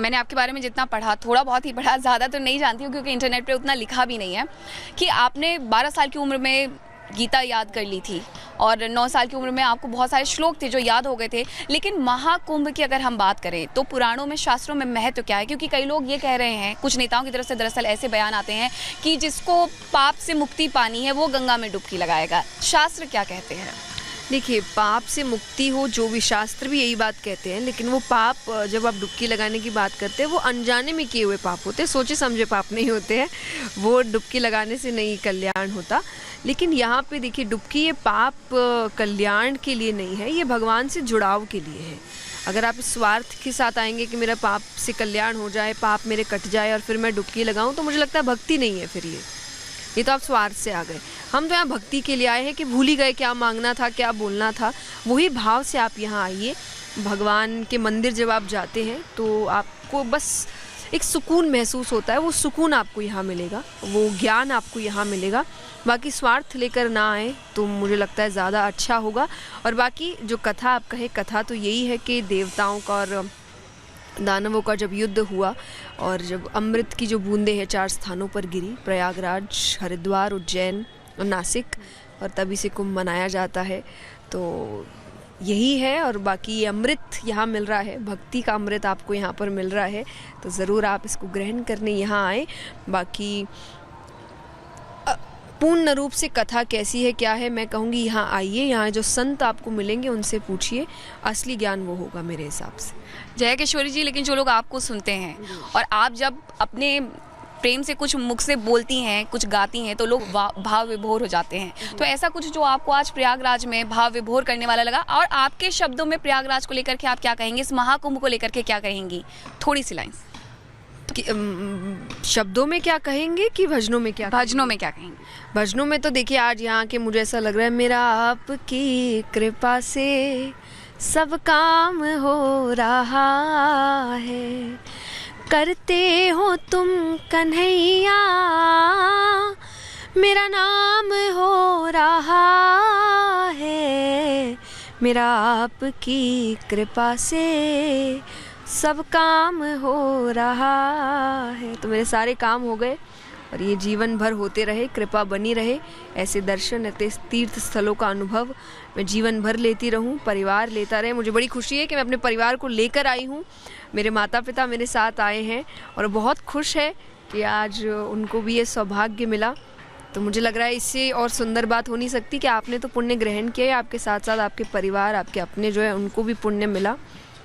मैंने आपके बारे में जितना पढ़ा, थोड़ा बहुत ही पढ़ा, ज़्यादा तो नहीं जानती हूँ क्योंकि इंटरनेट पे उतना लिखा भी नहीं है, कि आपने 12 साल की उम्र में गीता याद कर ली थी और 9 साल की उम्र में आपको बहुत सारे श्लोक थे जो याद हो गए थे। लेकिन महाकुंभ की अगर हम बात करें तो पुराणों में, शास्त्रों में महत्व क्या है? क्योंकि कई लोग ये कह रहे हैं, कुछ नेताओं की तरफ से दरअसल ऐसे बयान आते हैं कि जिसको पाप से मुक्ति पानी है वो गंगा में डुबकी लगाएगा। शास्त्र क्या कहते हैं? देखिए, पाप से मुक्ति हो, जो भी शास्त्र भी यही बात कहते हैं, लेकिन वो पाप जब आप डुबकी लगाने की बात करते हैं वो अनजाने में किए हुए पाप होते हैं, सोचे समझे पाप नहीं होते हैं। वो डुबकी लगाने से नहीं कल्याण होता। लेकिन यहाँ पे देखिए, डुबकी ये पाप कल्याण के लिए नहीं है, ये भगवान से जुड़ाव के लिए है। अगर आप इस स्वार्थ के साथ आएंगे कि मेरा पाप से कल्याण हो जाए, पाप मेरे कट जाए और फिर मैं डुबकी लगाऊं, तो मुझे लगता है भक्ति नहीं है फिर ये तो आप स्वार्थ से आ गए। हम तो यहाँ भक्ति के लिए आए हैं कि भूल ही गए क्या मांगना था, क्या बोलना था। वही भाव से आप यहाँ आइए। भगवान के मंदिर जब आप जाते हैं तो आपको बस एक सुकून महसूस होता है, वो सुकून आपको यहाँ मिलेगा, वो ज्ञान आपको यहाँ मिलेगा। बाकी स्वार्थ लेकर ना आए तो मुझे लगता है ज़्यादा अच्छा होगा। और बाकी जो कथा आप कहे, कथा तो यही है कि देवताओं का और दानवों का जब युद्ध हुआ और जब अमृत की जो बूंदें हैं 4 स्थानों पर गिरी, प्रयागराज, हरिद्वार, उज्जैन और नासिक, और तभी से कुंभ मनाया जाता है। तो यही है। और बाकी ये अमृत यहाँ मिल रहा है, भक्ति का अमृत आपको यहाँ पर मिल रहा है, तो ज़रूर आप इसको ग्रहण करने यहाँ आए। बाकी पूर्ण रूप से कथा कैसी है, क्या है, मैं कहूँगी यहाँ आइए, यहाँ जो संत आपको मिलेंगे उनसे पूछिए, असली ज्ञान वो होगा मेरे हिसाब से। जय किशोरी जी, लेकिन जो लोग आपको सुनते हैं और आप जब अपने प्रेम से कुछ मुख से बोलती हैं, कुछ गाती हैं, तो लोग भाव विभोर हो जाते हैं। तो ऐसा कुछ जो आपको आज प्रयागराज में भाव विभोर करने वाला लगा, और आपके शब्दों में प्रयागराज को लेकर के आप क्या कहेंगे, इस महाकुंभ को लेकर के क्या कहेंगी? थोड़ी सी लाइन। शब्दों में क्या कहेंगे कि भजनों में क्या? भजनों में क्या कहेंगे? भजनों में तो देखिए, आज यहाँ के मुझे ऐसा लग रहा है, मेरा आपकी कृपा से सब काम हो रहा है, करते हो तुम कन्हैया, मेरा नाम हो रहा है, मेरा आपकी कृपा से सब काम हो रहा है। तो मेरे सारे काम हो गए और ये जीवन भर होते रहे, कृपा बनी रहे। ऐसे दर्शन, ऐसे तीर्थ स्थलों का अनुभव मैं जीवन भर लेती रहूं, परिवार लेता रहे। मुझे बड़ी खुशी है कि मैं अपने परिवार को लेकर आई हूं। मेरे माता पिता मेरे साथ आए हैं और बहुत खुश है कि आज उनको भी ये सौभाग्य मिला। तो मुझे लग रहा है इससे और सुंदर बात हो नहीं सकती कि आपने तो पुण्य ग्रहण किया, आपके साथ साथ आपके परिवार, आपके अपने जो है उनको भी पुण्य मिला,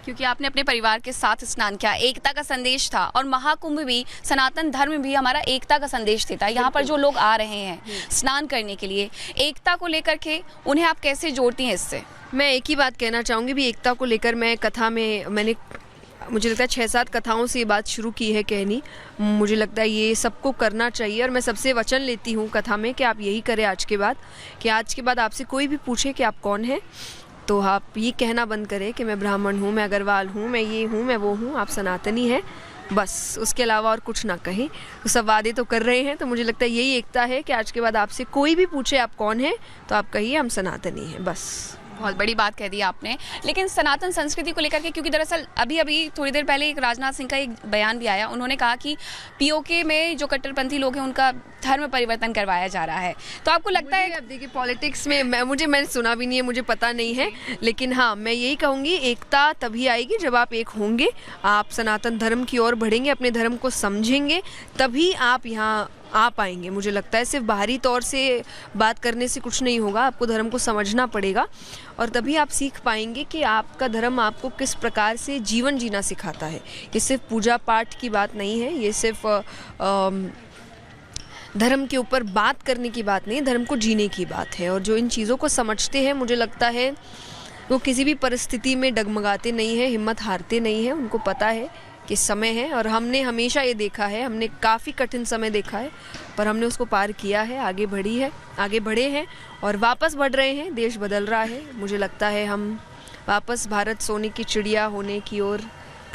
क्योंकि आपने अपने परिवार के साथ स्नान किया। एकता का संदेश था, और महाकुंभ भी, सनातन धर्म भी हमारा एकता का संदेश देता है। यहाँ पर जो लोग आ रहे हैं स्नान करने के लिए, एकता को लेकर के उन्हें आप कैसे जोड़ती हैं इससे? मैं एक ही बात कहना चाहूँगी भी, एकता को लेकर मैं कथा में मुझे लगता है 6-7 कथाओं से ये बात शुरू की है कहनी। मुझे लगता है ये सबको करना चाहिए, और मैं सबसे वचन लेती हूँ कथा में कि आप यही करें आज के बाद, कि आज के बाद आपसे कोई भी पूछे कि आप कौन हैं, तो आप ये कहना बंद करें कि मैं ब्राह्मण हूँ, मैं अग्रवाल हूँ, मैं ये हूँ, मैं वो हूँ, आप सनातनी हैं, बस उसके अलावा और कुछ ना कहें। तो सब वादे तो कर रहे हैं, तो मुझे लगता है यही एकता है कि आज के बाद आपसे कोई भी पूछे आप कौन हैं, तो आप कहिए हम सनातनी हैं, बस। बहुत बड़ी बात कह दी आपने। लेकिन सनातन संस्कृति को लेकर के, क्योंकि दरअसल अभी थोड़ी देर पहले एक राजनाथ सिंह का एक बयान भी आया, उन्होंने कहा कि पीओके में जो कट्टरपंथी लोग हैं उनका धर्म परिवर्तन करवाया जा रहा है। तो आपको लगता है? अब देखिए, पॉलिटिक्स में मैंने सुना भी नहीं है, मुझे पता नहीं है, लेकिन हाँ मैं यही कहूँगी, एकता तभी आएगी जब आप एक होंगे, आप सनातन धर्म की ओर बढ़ेंगे, अपने धर्म को समझेंगे, तभी आप यहाँ आ पाएंगे। मुझे लगता है सिर्फ बाहरी तौर से बात करने से कुछ नहीं होगा, आपको धर्म को समझना पड़ेगा, और तभी आप सीख पाएंगे कि आपका धर्म आपको किस प्रकार से जीवन जीना सिखाता है। ये सिर्फ पूजा पाठ की बात नहीं है, ये सिर्फ धर्म के ऊपर बात करने की बात नहीं, धर्म को जीने की बात है। और जो इन चीज़ों को समझते हैं, मुझे लगता है वो किसी भी परिस्थिति में डगमगाते नहीं हैं, हिम्मत हारते नहीं हैं। उनको पता है कि समय है, और हमने हमेशा ये देखा है, हमने काफ़ी कठिन समय देखा है, पर हमने उसको पार किया है, आगे बढ़े हैं और वापस बढ़ रहे हैं। देश बदल रहा है, मुझे लगता है हम वापस भारत सोने की चिड़िया होने की ओर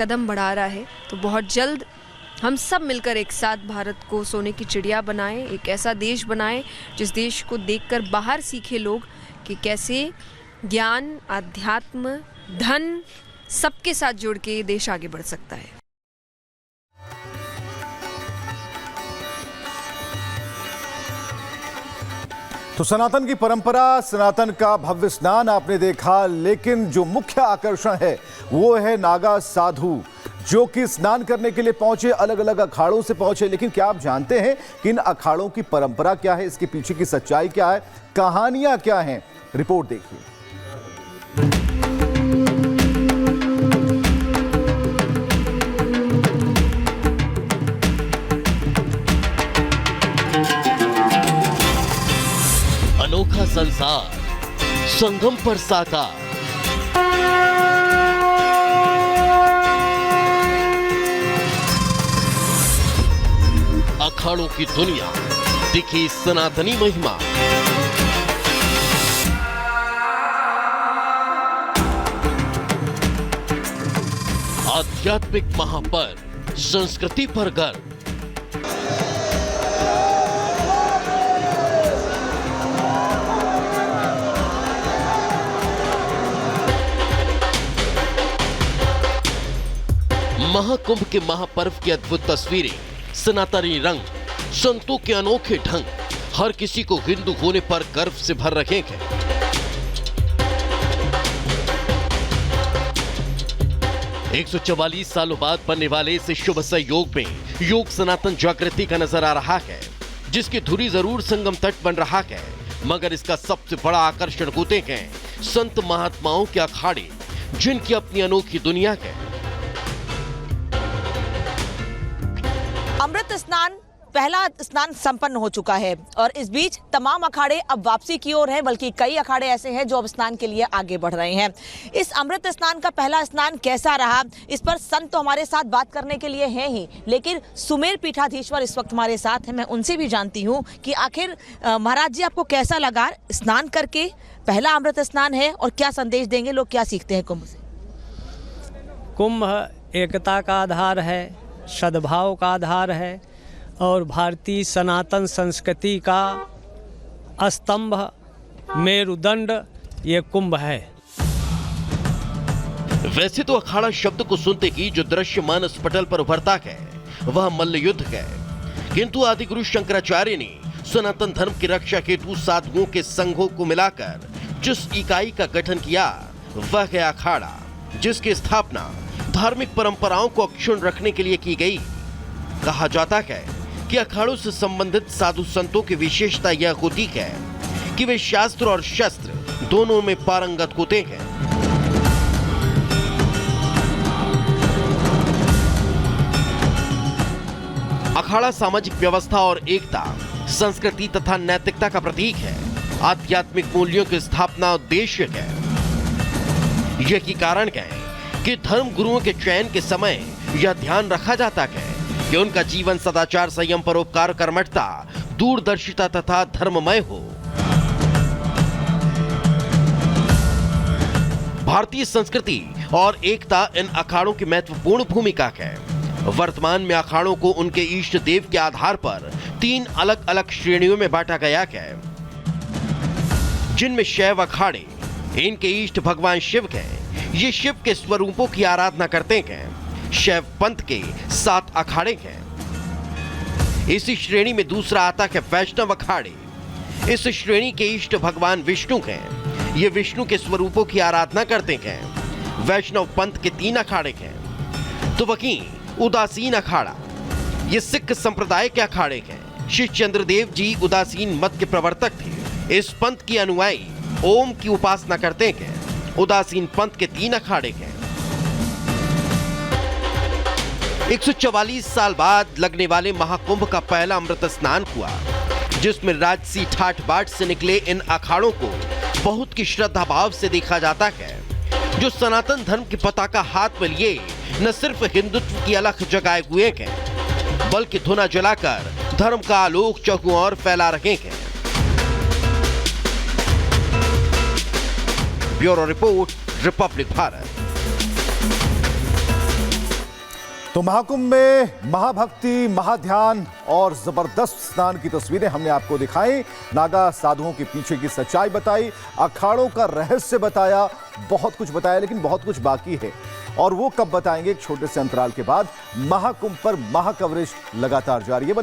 कदम बढ़ा रहा है। तो बहुत जल्द हम सब मिलकर एक साथ भारत को सोने की चिड़िया बनाएं, एक ऐसा देश बनाएं जिस देश को देखकर बाहर सीखे लोग कि कैसे ज्ञान, अध्यात्म, धन सबके साथ जुड़ के देश आगे बढ़ सकता है। तो सनातन की परंपरा, सनातन का भव्य स्नान आपने देखा, लेकिन जो मुख्य आकर्षण है वो है नागा साधु जो कि स्नान करने के लिए पहुंचे, अलग अलग अखाड़ों से पहुंचे। लेकिन क्या आप जानते हैं कि इन अखाड़ों की परंपरा क्या है, इसके पीछे की सच्चाई क्या है, कहानियां क्या हैं? रिपोर्ट देखिए। अनोखा संसार संगम पर साकार। अखाड़ों की दुनिया, दिखी सनातनी महिमा। आध्यात्मिक महापर्व, संस्कृति पर गर्व। महाकुंभ के महापर्व की अद्भुत तस्वीरें, सनातनी रंग, संतों के अनोखे ढंग, हर किसी को हिंदू होने पर गर्व से भर रहे हैं। एक 144 सालों बाद बनने वाले इस शुभ संयोग में योग सनातन जागृति का नजर आ रहा है, जिसकी धुरी जरूर संगम तट बन रहा है, मगर इसका सबसे बड़ा आकर्षण होते हैं संत महात्माओं के अखाड़े, जिनकी अपनी अनोखी दुनिया है। अमृत स्नान, पहला स्नान संपन्न हो चुका है और इस बीच तमाम अखाड़े अब वापसी की ओर हैं, बल्कि कई अखाड़े ऐसे हैं जो अब स्नान के लिए आगे बढ़ रहे हैं। इस अमृत स्नान का पहला स्नान कैसा रहा, इस पर संत तो हमारे साथ बात करने के लिए हैं ही, लेकिन सुमेर पीठाधीश्वर इस वक्त हमारे साथ हैं। मैं उनसे भी जानती हूँ कि आखिर महाराज जी आपको कैसा लगा स्नान करके? पहला अमृत स्नान है और क्या संदेश देंगे, लोग क्या सीखते हैं कुंभ से? कुंभ एकता का आधार है, सद्भाव का आधार है और भारतीय सनातन संस्कृति का स्तंभ, मेरुदंड ये कुंभ है। वैसे तो अखाड़ा शब्द को सुनते ही जो दृश्य मानस पटल पर उभरता है वह मल्ल युद्ध है, किंतु आदिगुरु शंकराचार्य ने सनातन धर्म की रक्षा हेतु साधुओं के संघों को मिलाकर जिस इकाई का गठन किया वह है अखाड़ा, जिसकी स्थापना धार्मिक परंपराओं को अक्षुण्ण रखने के लिए की गई। कहा जाता है कि अखाड़ों से संबंधित साधु संतों की विशेषता यह होती है कि वे शास्त्र और शस्त्र दोनों में पारंगत होते हैं। अखाड़ा सामाजिक व्यवस्था और एकता, संस्कृति तथा नैतिकता का प्रतीक है, आध्यात्मिक मूल्यों की स्थापना उद्देश्य है। यही कारण है कि धर्म गुरुओं के चयन के समय यह ध्यान रखा जाता है कि उनका जीवन सदाचार, संयम, परोपकार, कर्मठता, दूरदर्शिता तथा धर्ममय हो। भारतीय संस्कृति और एकता इन अखाड़ों की महत्वपूर्ण भूमिका है। वर्तमान में अखाड़ों को उनके इष्ट देव के आधार पर 3 अलग अलग श्रेणियों में बांटा गया है, जिनमें शैव अखाड़े, इनके इष्ट भगवान शिव हैं, ये शिव के स्वरूपों की आराधना करते हैं। शैव पंथ के 7 अखाड़े हैं। इसी श्रेणी में दूसरा आता है वैष्णव अखाड़े। इस श्रेणी के इष्ट भगवान विष्णु हैं, ये विष्णु के स्वरूपों की आराधना करते हैं। वैष्णव पंथ के 3 अखाड़े हैं। तो वहीं उदासीन अखाड़ा, ये सिख संप्रदाय के अखाड़े हैं। श्री चंद्रदेव जी उदासीन मत के प्रवर्तक थे। इस पंथ की अनुयायी ओम की उपासना करते हैं। उदासीन पंथ के 3 अखाड़े हैं। 144 साल बाद लगने वाले महाकुंभ का पहला अमृत स्नान हुआ, जिसमें राजसी ठाठ बाट से निकले इन अखाड़ों को बहुत की श्रद्धा भाव से देखा जाता है, जो सनातन धर्म की पताका हाथ में लिए न सिर्फ हिंदुत्व की अलख जगाए हुए हैं, बल्कि धुना जलाकर धर्म का आलोक चहुओं ओर फैला रहे हैं। Bureau report, Republic Bharat. तो महाकुंभ में महाभक्ति, महाध्यान और जबरदस्त स्नान की तस्वीरें हमने आपको दिखाई, नागा साधुओं के पीछे की सच्चाई बताई, अखाड़ों का रहस्य बताया, बहुत कुछ बताया, लेकिन बहुत कुछ बाकी है और वो कब बताएंगे, एक छोटे से अंतराल के बाद। महाकुंभ पर महा कवरेज लगातार जारी है।